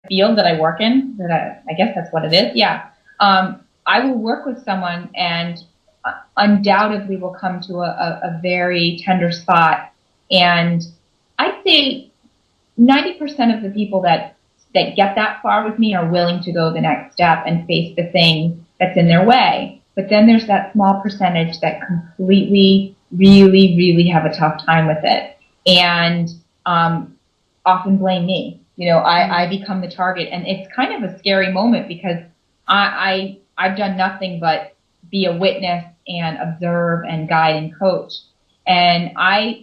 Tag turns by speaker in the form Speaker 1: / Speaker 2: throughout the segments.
Speaker 1: field that I work in, I guess that's what it is. Yeah. I will work with someone and undoubtedly will come to a very tender spot. And I'd say 90% of the people that get that far with me are willing to go the next step and face the thing that's in their way. But then there's that small percentage that completely, really, really have a tough time with it. And often blame me. I become the target. And it's kind of a scary moment because I've done nothing but be a witness and observe and guide and coach. And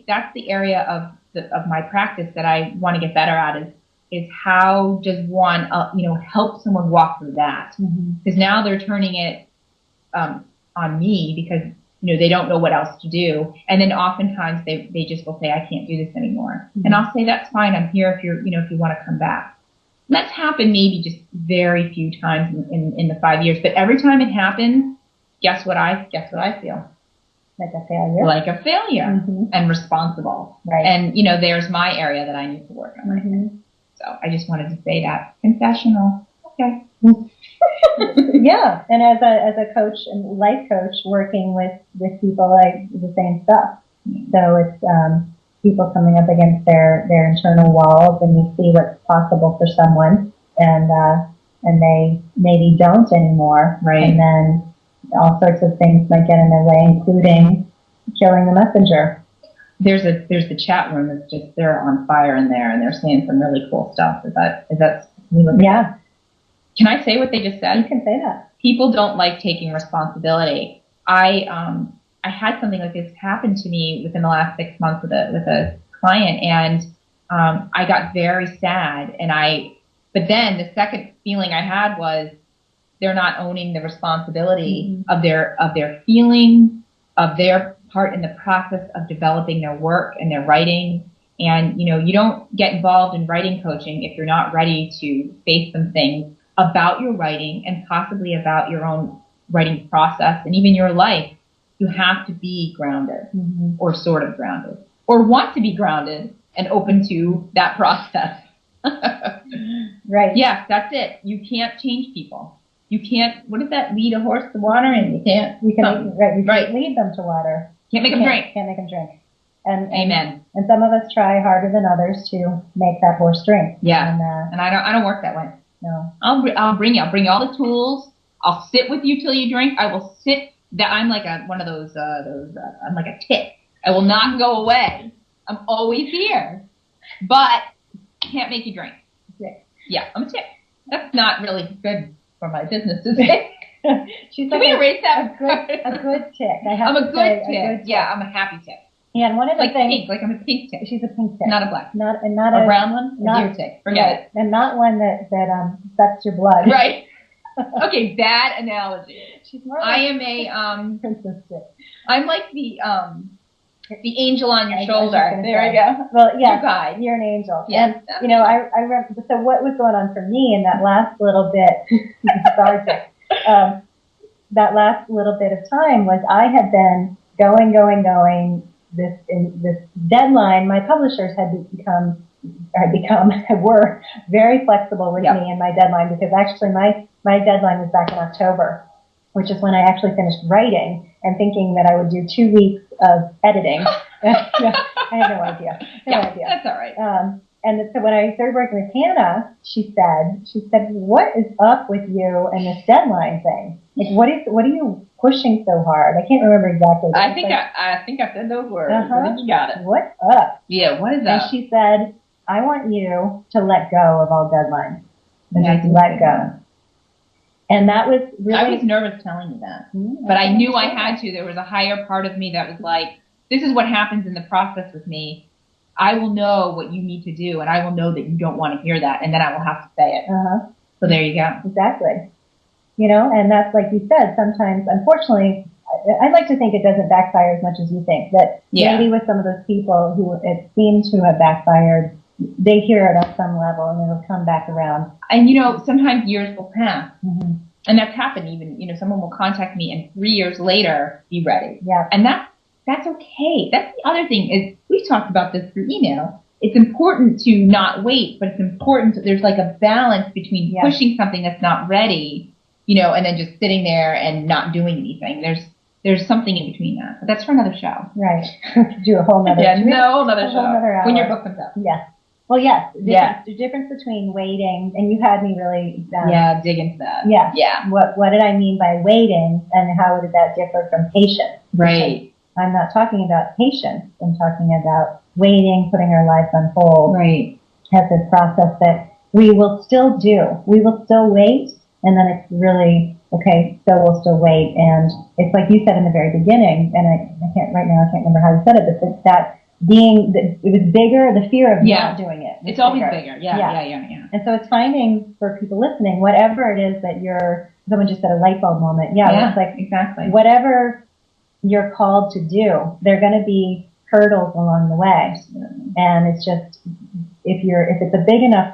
Speaker 1: that's the area of my practice that I want to get better at is how does one, help someone walk through that? Because now they're turning it on me because, they don't know what else to do. And then oftentimes they just will say, I can't do this anymore. And I'll say, that's fine. I'm here if if you want to come back. And that's happened maybe just very few times in the 5 years. But every time it happens, guess what I feel?
Speaker 2: Like a failure.
Speaker 1: Like a failure and responsible.
Speaker 2: Right.
Speaker 1: And, there's my area that I need to work on right now. So I just wanted to say that. Confessional. Okay.
Speaker 2: Yeah. And as a coach and life coach working with people, like the same stuff. So it's people coming up against their internal walls, and you see what's possible for someone, and they maybe don't anymore.
Speaker 1: Right.
Speaker 2: And then all sorts of things might get in their way, including killing the messenger.
Speaker 1: There's the chat room that's just, they're on fire in there, and they're saying some really cool stuff. Is that
Speaker 2: Yeah.
Speaker 1: Can I say what they just said?
Speaker 2: You can say that.
Speaker 1: People don't like taking responsibility. I had something like this happen to me within the last 6 months with a client, and I got very sad. But then the second feeling I had was they're not owning the responsibility of their feelings, of their part in the process of developing their work and their writing. And you don't get involved in writing coaching if you're not ready to face some things about your writing and possibly about your own writing process and even your life. You have to be grounded or sort of grounded or want to be grounded and open to that process.
Speaker 2: Right.
Speaker 1: Yes, that's it. You can't change people. You can't, what is that, lead a horse to water? And you can't
Speaker 2: lead them to water.
Speaker 1: Can't make them drink.
Speaker 2: Can't make them drink. And
Speaker 1: Amen.
Speaker 2: And some of us try harder than others to make that horse drink.
Speaker 1: Yeah. And I don't work that way.
Speaker 2: No.
Speaker 1: I'll bring you all the tools. I'll sit with you till you drink. I will sit. I'm like one of those. I'm like a tick. I will not go away. I'm always here, but can't make you drink.
Speaker 2: Tick.
Speaker 1: Yeah, I'm a tick. That's not really good for my business, is it?
Speaker 2: She's
Speaker 1: Can we erase that?
Speaker 2: A good tick.
Speaker 1: I'm a good tick. Yeah, I'm a happy tick.
Speaker 2: Yeah, and one of the things,
Speaker 1: pink, like I'm a pink tick.
Speaker 2: She's a pink tick,
Speaker 1: not a black,
Speaker 2: not
Speaker 1: a brown one, a deer tick. Forget it.
Speaker 2: And not one that sucks your blood.
Speaker 1: Right. Okay, bad analogy.
Speaker 2: She's more
Speaker 1: I am a
Speaker 2: princess tick.
Speaker 1: I'm like the angel on your shoulder. There I go.
Speaker 2: Well, yeah,
Speaker 1: your guide.
Speaker 2: You're an angel.
Speaker 1: Yes.
Speaker 2: And I remember. So what was going on for me in that last little bit? Sorry, Tick. That last little bit of time was I had been going. This deadline, my publishers were very flexible with me and my deadline, because actually my deadline was back in October, which is when I actually finished writing and thinking that I would do 2 weeks of editing. I had no idea. No idea.
Speaker 1: That's all right.
Speaker 2: And so when I started working with Hannah, she said, what is up with you and this deadline thing? Like, what are you pushing so hard? I can't remember exactly.
Speaker 1: I think I said those words. I think you got it.
Speaker 2: What's up?
Speaker 1: Yeah, what is up?
Speaker 2: And she said, I want you to let go of all deadlines. And just let go. And that was really...
Speaker 1: I was nervous telling you that. But I knew I had to. There was a higher part of me that was like, this is what happens in the process with me. I will know what you need to do, and I will know that you don't want to hear that, and then I will have to say it. So there you go.
Speaker 2: Exactly. And that's like you said, sometimes, unfortunately, I'd like to think it doesn't backfire as much as you think. That maybe with some of those people who it seems to have backfired, they hear it at some level and it'll come back around.
Speaker 1: And sometimes years will pass. And that's happened even, someone will contact me and 3 years later be ready.
Speaker 2: Yeah.
Speaker 1: And that's okay. That's the other thing is, we've talked about this through email, it's important to not wait, but it's important there's like a balance between
Speaker 2: Yeah.
Speaker 1: pushing something that's not ready, you know, and then just sitting there and not doing anything. There's something in between that. But that's for another show.
Speaker 2: Right. Do a whole nother.
Speaker 1: Yeah, no, another
Speaker 2: a
Speaker 1: show.
Speaker 2: whole nother hour.
Speaker 1: When your book comes out.
Speaker 2: Yes. Well, yes.
Speaker 1: Yeah.
Speaker 2: The difference between waiting, and you had me really.
Speaker 1: Yeah, dig into that.
Speaker 2: Yeah.
Speaker 1: Yeah.
Speaker 2: What did I mean by waiting, and how did that differ from patience?
Speaker 1: Right.
Speaker 2: I'm not talking about patience. I'm talking about waiting, putting our lives on hold.
Speaker 1: Right.
Speaker 2: As a process that we will still do. We will still wait, and then it's really, okay, so we'll still wait. And it's like you said in the very beginning, and I can't remember how you said it, but that it was bigger, the fear of not doing it.
Speaker 1: It's always bigger. Yeah.
Speaker 2: And so it's finding, for people listening, whatever it is that someone just said a light bulb moment. Yeah, it's like,
Speaker 1: exactly.
Speaker 2: whatever you're called to do, there are going to be hurdles along the way. And it's just, if it's a big enough